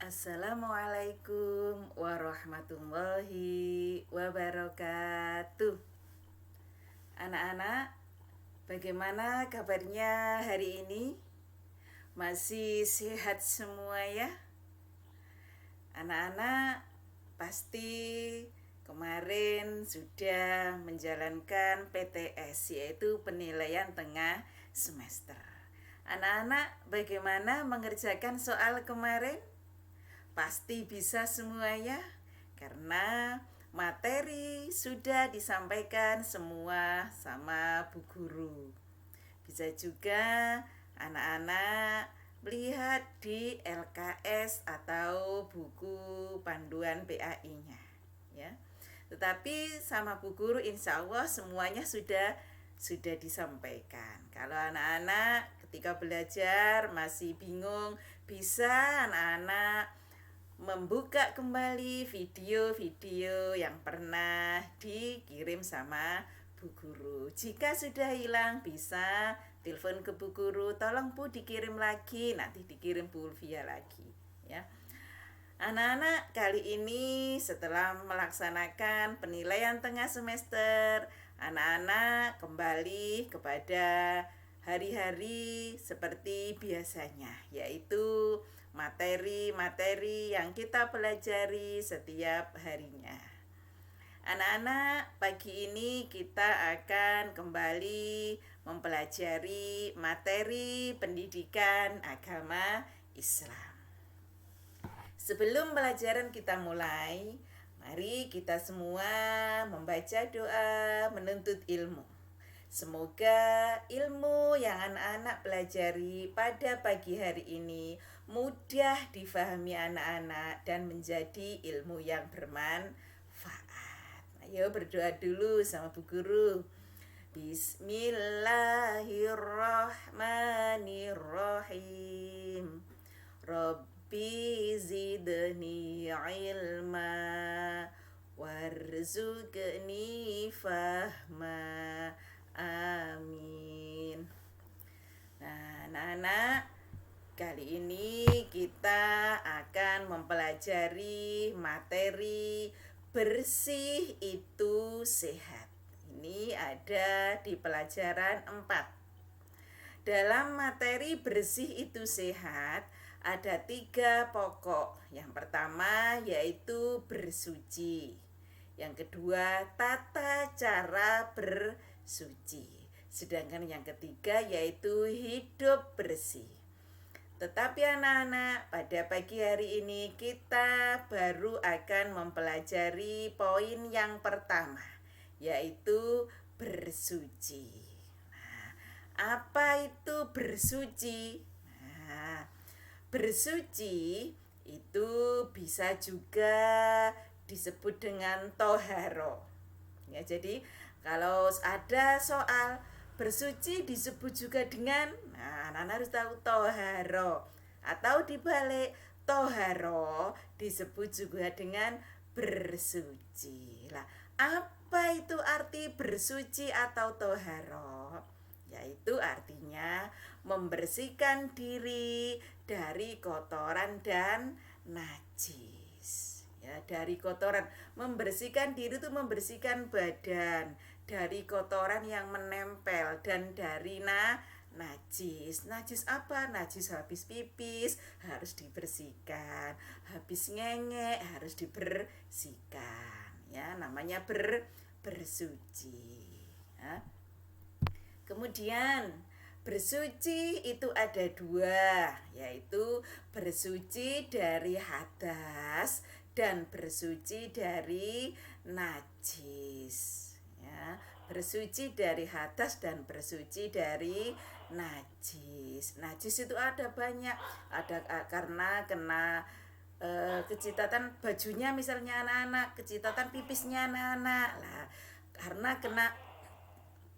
Assalamualaikum warahmatullahi wabarakatuh. Anak-anak, bagaimana kabarnya hari ini? Masih sehat semua ya? Anak-anak pasti kemarin sudah menjalankan PTS, yaitu penilaian tengah semester. Anak-anak bagaimana mengerjakan soal kemarin? Pasti bisa semuanya karena materi sudah disampaikan semua sama Bu Guru. Bisa juga anak-anak melihat di LKS atau buku panduan PAI-nya ya. Tetapi sama Bu Guru insya Allah semuanya sudah disampaikan. Kalau anak-anak ketika belajar masih bingung, bisa anak-anak membuka kembali video-video yang pernah dikirim sama Bu Guru. Jika sudah hilang bisa telepon ke Bu Guru, tolong Bu dikirim lagi, nanti dikirim Bu Ulfia lagi ya. Anak-anak, kali ini setelah melaksanakan penilaian tengah semester, anak-anak kembali kepada hari-hari seperti biasanya, yaitu materi-materi yang kita pelajari setiap harinya. Anak-anak, pagi ini kita akan kembali mempelajari materi pendidikan agama Islam. Sebelum pelajaran kita mulai, mari kita semua membaca doa menuntut ilmu. Semoga ilmu yang anak-anak pelajari pada pagi hari ini mudah difahami anak-anak dan menjadi ilmu yang bermanfaat. Ayo berdoa dulu sama Bu Guru. Bismillahirrahmanirrahim. Rabbi zidni ilma warzuqni fahma. Amin. Nah, anak-anak, kali ini kita akan mempelajari materi bersih itu sehat. Ini ada di pelajaran 4. Dalam materi bersih itu sehat ada 3 pokok. Yang pertama yaitu bersuci. Yang kedua tata cara bersuci. Sedangkan yang ketiga yaitu hidup bersih. Tetapi anak-anak, pada pagi hari ini kita baru akan mempelajari poin yang pertama, yaitu bersuci. Nah, apa itu bersuci? Nah, bersuci itu bisa juga disebut dengan toharo. Ya, jadi kalau ada soal bersuci disebut juga dengan, nah, anak-anak harus tahu toharo. Atau dibalik, toharo disebut juga dengan bersuci. Lah, apa itu arti bersuci atau toharo? Yaitu artinya membersihkan diri dari kotoran dan najis. Ya, dari kotoran, membersihkan diri itu membersihkan badan dari kotoran yang menempel dan dari najis. Najis apa? Najis habis pipis harus dibersihkan, habis ngengek harus dibersihkan. Ya, namanya bersuci. Ya. Kemudian bersuci itu ada 2, yaitu bersuci dari hadas dan bersuci dari najis. Ya, bersuci dari hadas dan bersuci dari najis. Najis itu ada banyak, ada karena kena kecitatan bajunya misalnya anak-anak, kecitatan pipisnya anak-anak. Lah, karena kena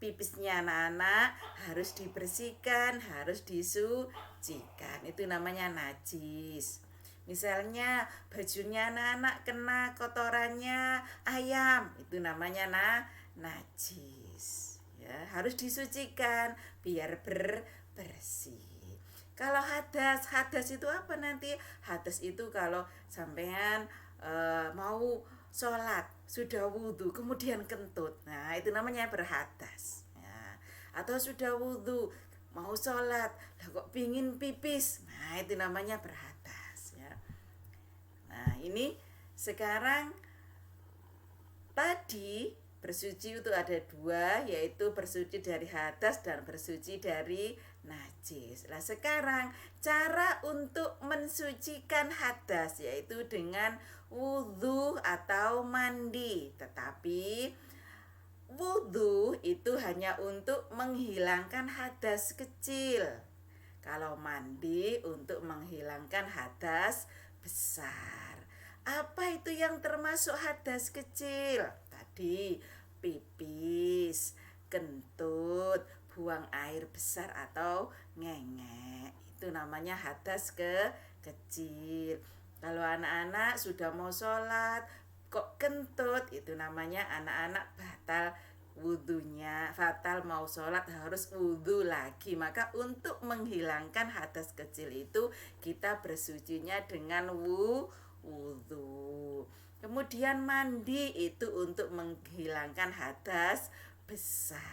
pipisnya anak-anak harus dibersihkan, harus disucikan. Itu namanya najis. Misalnya bajunya anak-anak kena kotorannya ayam, itu namanya najis. Ya, harus disucikan biar bersih. Kalau hadas itu apa nanti? Hadas itu kalau sampean mau sholat, sudah wudhu, kemudian kentut. Nah, itu namanya berhadas. Ya. Atau sudah wudhu, mau sholat, lah kok pingin pipis. Nah, itu namanya berhadas. Ya. Nah, ini sekarang tadi bersuci itu ada dua, yaitu bersuci dari hadas dan bersuci dari najis. Nah sekarang cara untuk mensucikan hadas yaitu dengan wudhu atau mandi. Tetapi wudhu itu hanya untuk menghilangkan hadas kecil. Kalau mandi untuk menghilangkan hadas besar. Apa itu yang termasuk hadas kecil? Tadi pipis, kentut, buang air besar atau ngengek. Itu namanya hadas kecil. Kalau anak-anak sudah mau sholat kok kentut, itu namanya anak-anak batal wudhunya, fatal mau sholat harus wudhu lagi. Maka untuk menghilangkan hadas kecil itu kita bersucinya dengan wudhu. Kemudian mandi itu untuk menghilangkan hadas besar.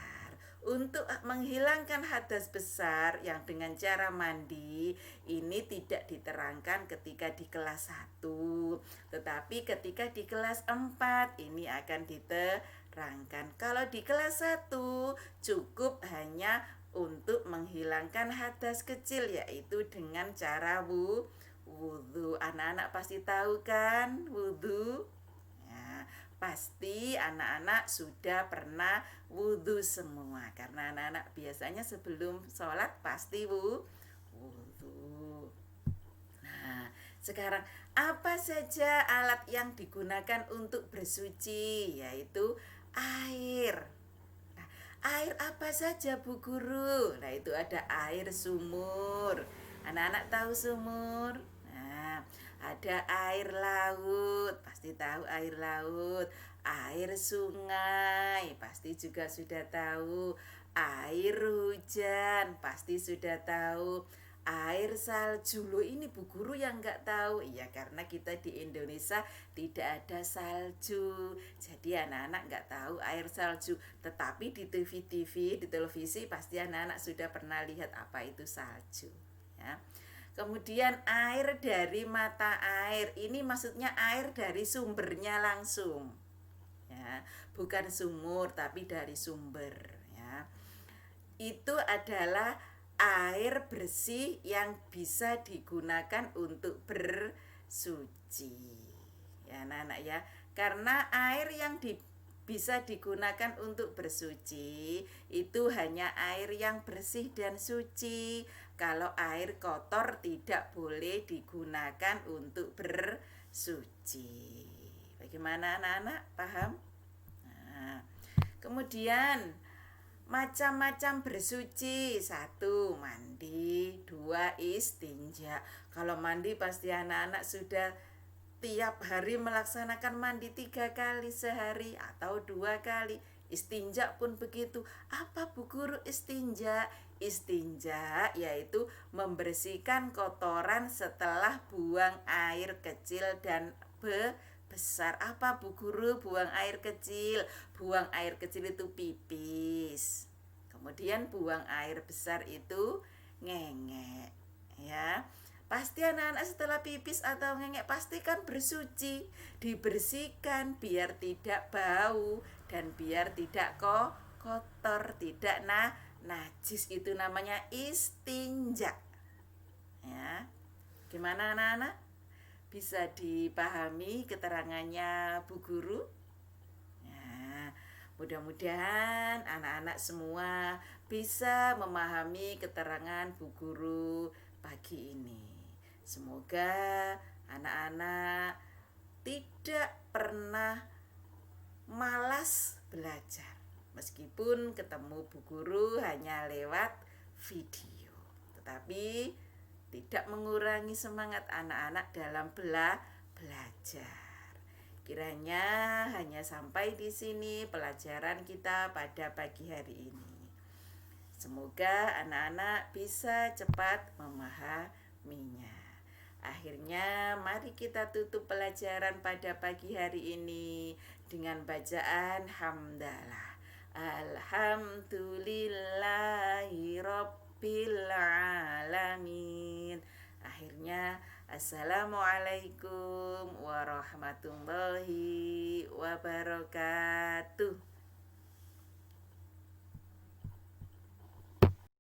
Untuk menghilangkan hadas besar yang dengan cara mandi ini tidak diterangkan ketika di kelas 1, tetapi ketika di kelas 4 ini akan diterangkan. Kalau di kelas 1 cukup hanya untuk menghilangkan hadas kecil yaitu dengan cara wudhu. Anak-anak pasti tahu kan wudhu? Ya, pasti anak-anak sudah pernah wudhu semua karena anak-anak biasanya sebelum sholat pasti wudhu. Nah, sekarang apa saja alat yang digunakan untuk bersuci? Yaitu air. Nah, air apa saja Bu Guru? Nah, itu ada air sumur. Anak-anak tahu sumur? Nah, ada air laut, pasti tahu air laut. Air sungai, pasti juga sudah tahu. Air hujan, pasti sudah tahu. Air salju. Loh ini Bu Guru yang nggak tahu. Iya karena kita di Indonesia tidak ada salju. Jadi anak-anak nggak tahu air salju. Tetapi di TV-TV, di televisi pasti anak-anak sudah pernah lihat apa itu salju. Ya. Kemudian air dari mata air. Ini maksudnya air dari sumbernya langsung. Ya, bukan sumur tapi dari sumber, ya. Itu adalah air bersih yang bisa digunakan untuk bersuci. Ya, anak-anak ya. Karena air yang bisa digunakan untuk bersuci itu hanya air yang bersih dan suci. Kalau air kotor tidak boleh digunakan untuk bersuci. Bagaimana anak-anak? Paham? Nah, kemudian macam-macam bersuci. 1. Mandi. 2. Istinja. Kalau mandi pasti anak-anak sudah tiap hari melaksanakan mandi 3 kali sehari atau 2 kali. Istinja pun begitu. Apa Bu Guru istinja? Istinja yaitu membersihkan kotoran setelah buang air kecil dan besar. Apa Bu Guru buang air kecil? Buang air kecil itu pipis. Kemudian buang air besar itu ngengek. Ya. Pasti anak-anak setelah pipis atau ngengek pasti kan bersuci, dibersihkan biar tidak bau dan biar tidak kotor, tidak najis. Itu namanya istinja. Ya. Gimana anak-anak? Bisa dipahami keterangannya Bu Guru? Ya, mudah-mudahan anak-anak semua bisa memahami keterangan Bu Guru pagi ini. Semoga anak-anak tidak pernah malas belajar meskipun ketemu Bu Guru hanya lewat video, tetapi tidak mengurangi semangat anak-anak dalam belajar. Kiranya hanya sampai di sini pelajaran kita pada pagi hari ini. Semoga anak-anak bisa cepat memahaminya. Akhirnya mari kita tutup pelajaran pada pagi hari ini dengan bacaan hamdalah. Alhamdulillahi Rabbil Alamin. Akhirnya Assalamualaikum warahmatullahi wabarakatuh.